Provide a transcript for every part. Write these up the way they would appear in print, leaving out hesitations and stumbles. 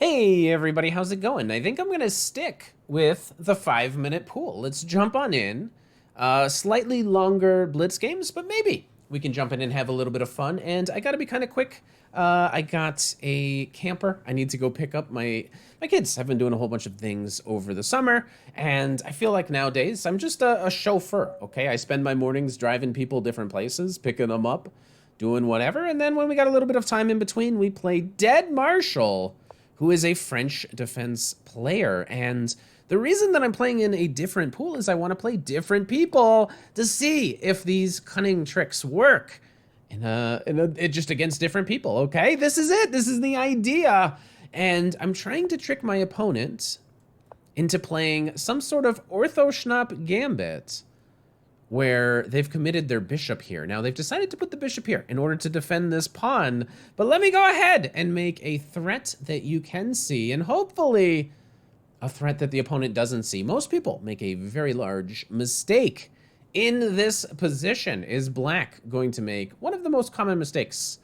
Hey everybody, how's it going? I think I'm gonna stick with the 5 minute pool. Let's jump on in. Slightly longer blitz games, but maybe we can jump in and have a little bit of fun. And I gotta be kind of quick. I got a camper. I need to go pick up my kids. I've been doing a whole bunch of things over the summer, and I feel like nowadays I'm just a chauffeur. Okay, I spend my mornings driving people different places, picking them up, doing whatever, and then when we got a little bit of time in between, we play Dead Marshall, who is a French defense player. And the reason that I'm playing in a different pool is I want to play different people to see if these cunning tricks work just against different people. Okay, this is it. This is the idea. And I'm trying to trick my opponent into playing some sort of Orthoschapp Gambit where they've committed their bishop here. Now, they've decided to put the bishop here in order to defend this pawn, but let me go ahead and make a threat that you can see, and hopefully a threat that the opponent doesn't see. Most people make a very large mistake in this position. Is black going to make one of the most common mistakes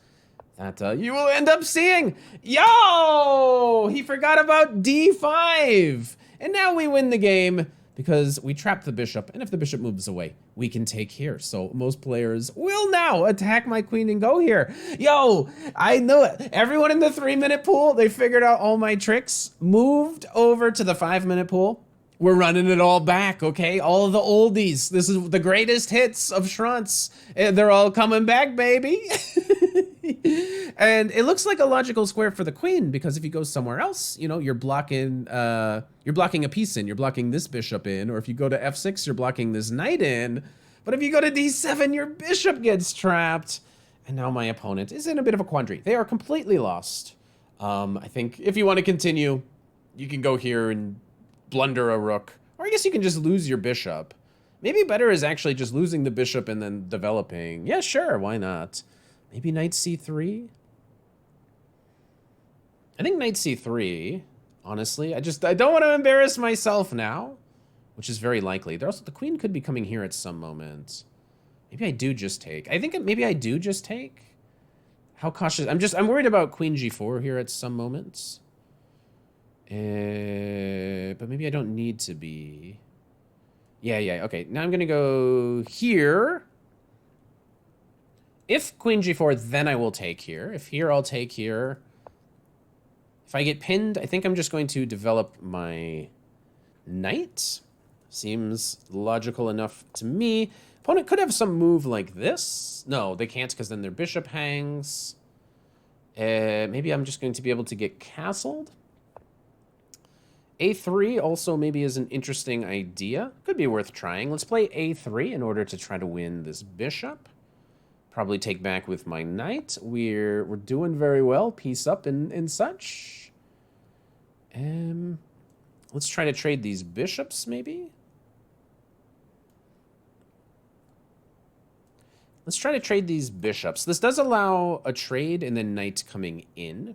that you will end up seeing? Yo! He forgot about d5! And now we win the game because we trapped the bishop, and if the bishop moves away, we can take here. So most players will now attack my queen and go here. Yo, I know it. Everyone in the 3 minute pool, they figured out all my tricks, moved over to the 5 minute pool. We're running it all back, okay? All the oldies. This is the greatest hits of Schrantz. They're all coming back, baby. And it looks like a logical square for the queen, because if you go somewhere else, you know, you're blocking a piece in, you're blocking this bishop in, or if you go to f6, you're blocking this knight in. But if you go to d7, your bishop gets trapped. And now my opponent is in a bit of a quandary. They are completely lost. I think if you want to continue, you can go here and blunder a rook. Or I guess you can just lose your bishop. Maybe better is actually just losing the bishop and then developing. Yeah, sure, why not? Maybe knight c3? I think knight c3, honestly. I don't want to embarrass myself now, which is very likely. There's also, the queen could be coming here at some moment. Maybe I do just take. I think maybe I do just take. How cautious? I'm worried about queen g4 here at some moments. But maybe I don't need to be. Yeah, okay. Now I'm gonna go here. If queen g4, then I will take here. If here, I'll take here. If I get pinned, I think I'm just going to develop my knight. Seems logical enough to me. Opponent could have some move like this. No, they can't, because then their bishop hangs. Maybe I'm just going to be able to get castled. a3 also maybe is an interesting idea. Could be worth trying. Let's play a3 in order to try to win this bishop. Probably take back with my knight. We're doing very well. Piece up and such. Let's try to trade these bishops, maybe. Let's try to trade these bishops. This does allow a trade and then knight coming in.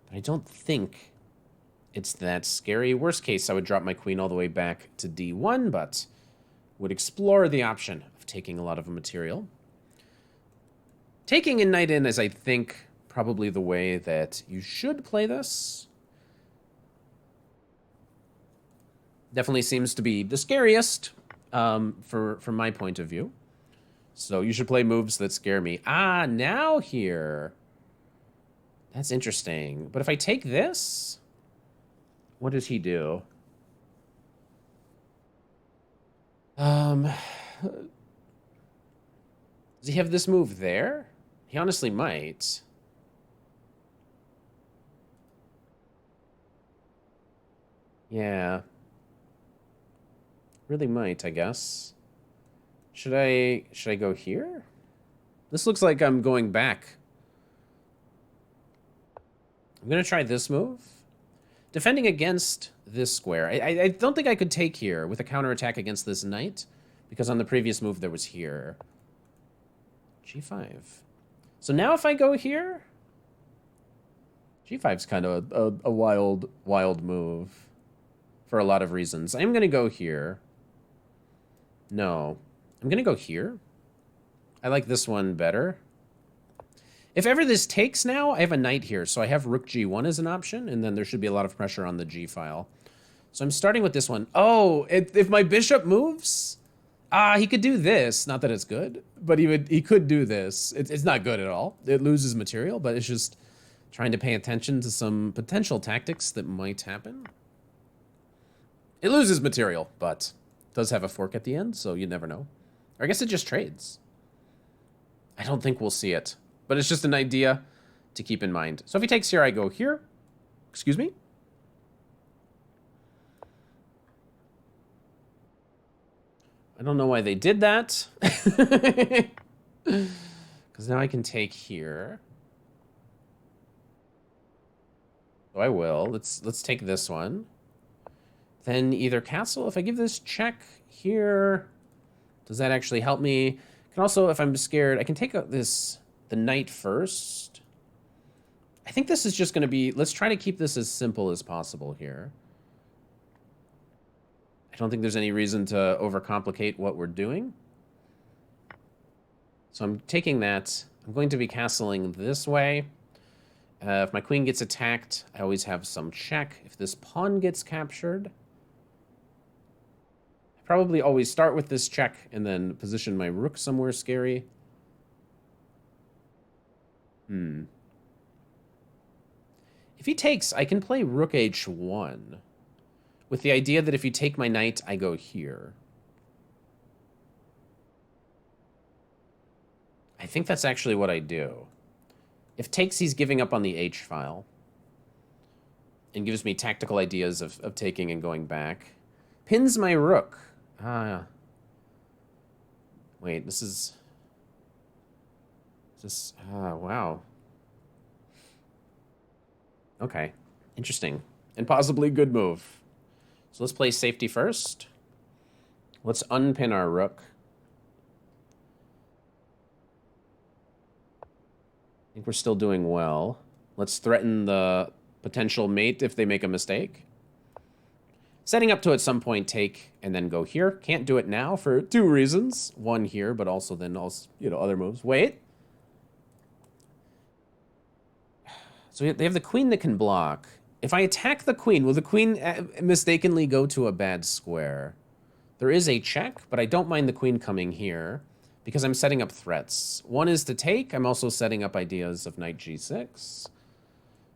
But I don't think it's that scary. Worst case, I would drop my queen all the way back to d1, but would explore the option of taking a lot of material. Taking a knight in is, I think, probably the way that you should play this. Definitely seems to be the scariest from my point of view. So you should play moves that scare me. Ah, now here. That's interesting. But if I take this, what does he do? Does he have this move there? He honestly might. Yeah. Really might, I guess. Should I go here? This looks like I'm going back. I'm gonna try this move. Defending against this square. I don't think I could take here with a counterattack against this knight, because on the previous move there was here. g5. So now if I go here, g5's kind of a wild move for a lot of reasons. I'm going to go here. No. I'm going to go here. I like this one better. If ever this takes now, I have a knight here, so I have rook g1 as an option, and then there should be a lot of pressure on the g file. So I'm starting with this one. Oh, if my bishop moves, he could do this. Not that it's good, but he could do this. It's not good at all. It loses material, but it's just trying to pay attention to some potential tactics that might happen. It loses material, but does have a fork at the end, so you never know. Or I guess it just trades. I don't think we'll see it, but it's just an idea to keep in mind. So if he takes here, I go here. Excuse me? I don't know why they did that. Because now I can take here. So I will. Let's take this one. Then either castle. If I give this check here, does that actually help me? I can also, if I'm scared, I can take out the knight first. I think this is just going to be, let's try to keep this as simple as possible here. I don't think there's any reason to overcomplicate what we're doing. So I'm taking that. I'm going to be castling this way. If my queen gets attacked, I always have some check. If this pawn gets captured, I probably always start with this check and then position my rook somewhere scary. If he takes, I can play rook h1 with the idea that if you take my knight, I go here. I think that's actually what I do. If takes, he's giving up on the H file and gives me tactical ideas of taking and going back. Pins my rook. Wait, this is... wow. Okay, interesting. And possibly good move. So let's play safety first. Let's unpin our rook. I think we're still doing well. Let's threaten the potential mate if they make a mistake. Setting up to at some point take and then go here. Can't do it now for two reasons. One here, but also then also, other moves. Wait. So they have the queen that can block. If I attack the queen, will the queen mistakenly go to a bad square? There is a check, but I don't mind the queen coming here because I'm setting up threats. One is to take. I'm also setting up ideas of knight g6.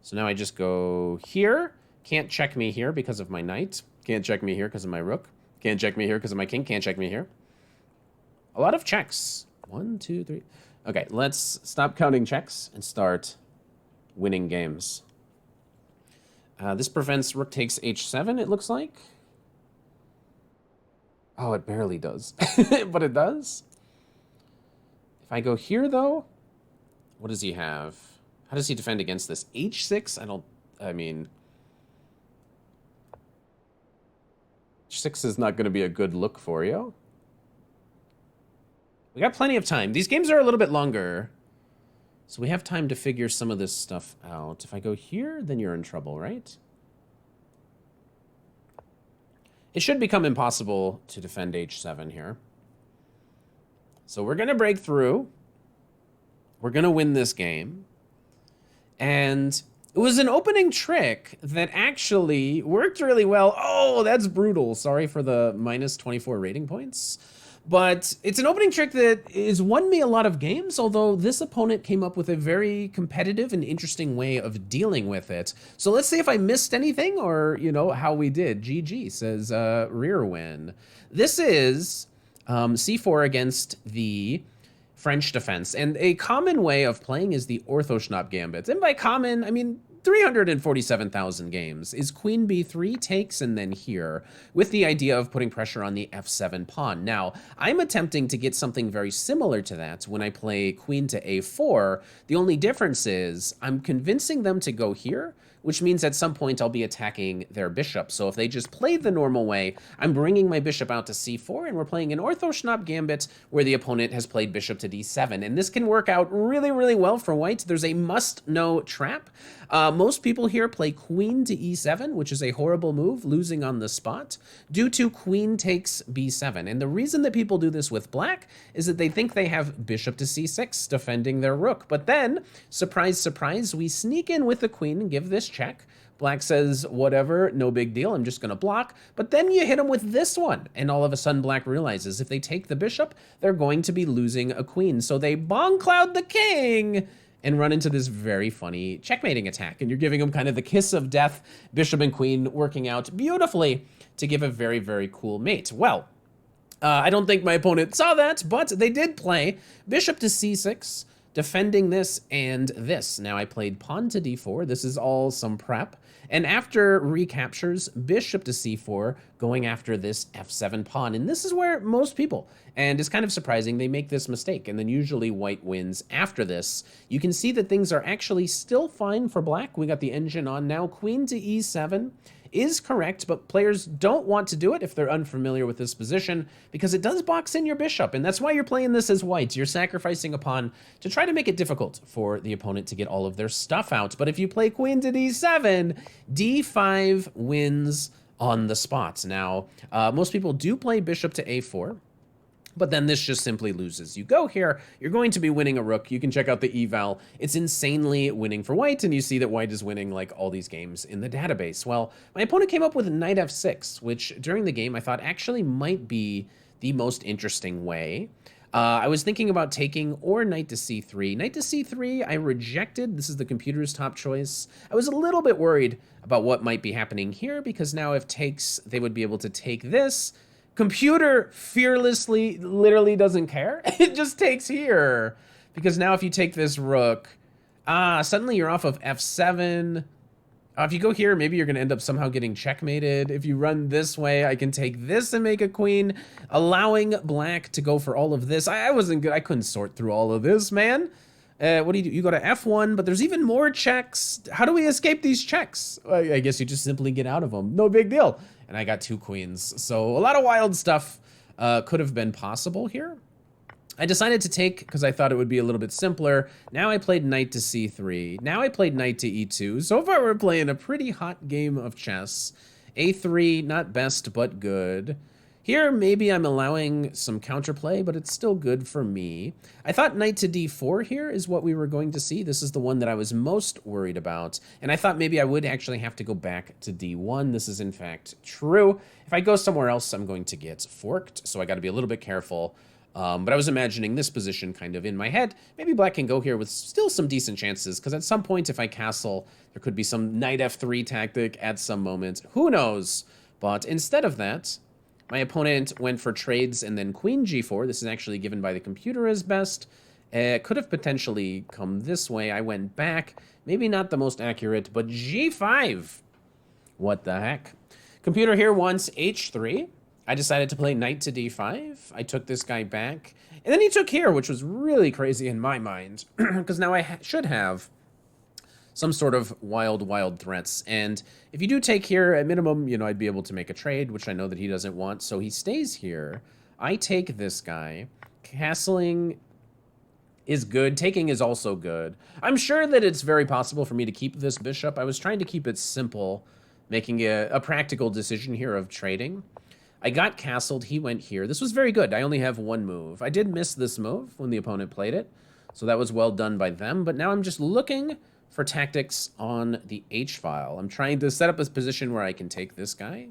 So now I just go here. Can't check me here because of my knight. Can't check me here because of my rook. Can't check me here because of my king. Can't check me here. A lot of checks. 1, 2, 3. Okay, let's stop counting checks and start winning games. This prevents rook takes h7, it looks like. Oh, it barely does. But it does. If I go here, though, what does he have? How does he defend against this? h6? I mean... h6 is not going to be a good look for you. We got plenty of time. These games are a little bit longer. So we have time to figure some of this stuff out. If I go here, then you're in trouble, right? It should become impossible to defend h7 here. So we're going to break through. We're going to win this game. And it was an opening trick that actually worked really well. Oh, that's brutal. Sorry for the minus 24 rating points. But it's an opening trick that has won me a lot of games, although this opponent came up with a very competitive and interesting way of dealing with it. So let's see if I missed anything or, how we did. GG says rear win. This is c4 against the French defense. And a common way of playing is the Orthoschapp Gambit. And by common, I mean 347,000 games, is queen b3 takes and then here, with the idea of putting pressure on the f7 pawn. Now, I'm attempting to get something very similar to that when I play queen to a4. The only difference is I'm convincing them to go here. which means at some point I'll be attacking their bishop. So if they just played the normal way, I'm bringing my bishop out to c4, and we're playing an Orthoschapp Gambit where the opponent has played bishop to d7. And this can work out really, really well for white. There's a must-know trap. Most people here play queen to e7, which is a horrible move, losing on the spot, due to queen takes b7. And the reason that people do this with black is that they think they have bishop to c6, defending their rook. But then, surprise, surprise, we sneak in with the queen and give this check. Black says, whatever, no big deal, I'm just going to block. But then you hit him with this one, and all of a sudden black realizes if they take the bishop, they're going to be losing a queen. So they bong cloud the king and run into this very funny checkmating attack. And you're giving them kind of the kiss of death, bishop and queen working out beautifully to give a very, very cool mate. Well, I don't think my opponent saw that, but they did play bishop to c6, defending this and this. Now I played pawn to d4. This is all some prep. And after recaptures, bishop to c4, going after this f7 pawn. And this is where most people, and it's kind of surprising, they make this mistake. And then usually white wins after this. You can see that things are actually still fine for black. We got the engine on now. Queen to e7 is correct, but players don't want to do it if they're unfamiliar with this position because it does box in your bishop, and that's why you're playing this as white. You're sacrificing a pawn to try to make it difficult for the opponent to get all of their stuff out. But if you play queen to d7, d5 wins on the spot. Now, most people do play bishop to a4, but then this just simply loses. You go here, you're going to be winning a rook. You can check out the eval. It's insanely winning for white, and you see that white is winning like all these games in the database. Well, my opponent came up with knight f6, which during the game I thought actually might be the most interesting way. I was thinking about taking or knight to c3. Knight to c3, I rejected. This is the computer's top choice. I was a little bit worried about what might be happening here because now if takes, they would be able to take this. Computer fearlessly literally doesn't care. It just takes here. Because now if you take this rook, suddenly you're off of f7. If you go here, maybe you're going to end up somehow getting checkmated. If you run this way, I can take this and make a queen, allowing black to go for all of this. I wasn't good. I couldn't sort through all of this, man. What do? You go to f1, but there's even more checks. How do we escape these checks? I guess you just simply get out of them. No big deal. And I got two queens. So a lot of wild stuff could have been possible here. I decided to take because I thought it would be a little bit simpler. Now I played knight to c3. Now I played knight to e2. So far we're playing a pretty hot game of chess. a3, not best, but good. Here, maybe I'm allowing some counterplay, but it's still good for me. I thought knight to d4 here is what we were going to see. This is the one that I was most worried about. And I thought maybe I would actually have to go back to d1. This is in fact true. If I go somewhere else, I'm going to get forked. So I got to be a little bit careful. But I was imagining this position kind of in my head. Maybe black can go here with still some decent chances, because at some point if I castle, there could be some knight f3 tactic at some moment. Who knows? But instead of that, my opponent went for trades and then queen g4. This is actually given by the computer as best. It could have potentially come this way. I went back. Maybe not the most accurate, but g5. What the heck? Computer here wants h3. I decided to play knight to d5. I took this guy back. And then he took here, which was really crazy in my mind. Because now I should have some sort of wild threats. And if you do take here, at minimum, you know, I'd be able to make a trade, which I know that he doesn't want. So he stays here. I take this guy. Castling is good. Taking is also good. I'm sure that it's very possible for me to keep this bishop. I was trying to keep it simple, making a practical decision here of trading. I got castled. He went here. This was very good. I only have one move. I did miss this move when the opponent played it, so that was well done by them. But now I'm just looking for tactics on the H-file. I'm trying to set up a position where I can take this guy.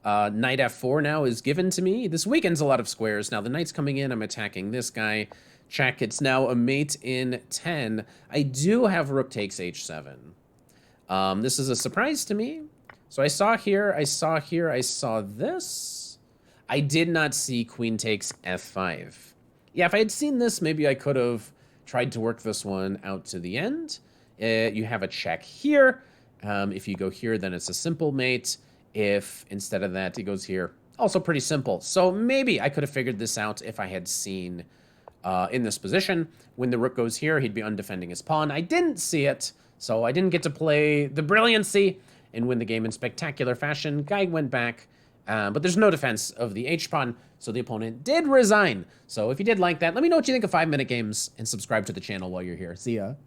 Knight f4 now is given to me. This weakens a lot of squares. Now the knight's coming in. I'm attacking this guy. Check. It's now a mate in 10. I do have rook takes h7. This is a surprise to me. So I saw here, I saw here, I saw this. I did not see queen takes f5. Yeah, if I had seen this, maybe I could have tried to work this one out to the end. You have a check here. If you go here, then it's a simple mate. If instead of that, he goes here, also pretty simple. So maybe I could have figured this out if I had seen in this position. When the rook goes here, he'd be undefending his pawn. I didn't see it. So I didn't get to play the brilliancy and win the game in spectacular fashion. Guy went back, but there's no defense of the H-pawn, so the opponent did resign. So if you did like that, let me know what you think of 5-minute games and subscribe to the channel while you're here. See ya.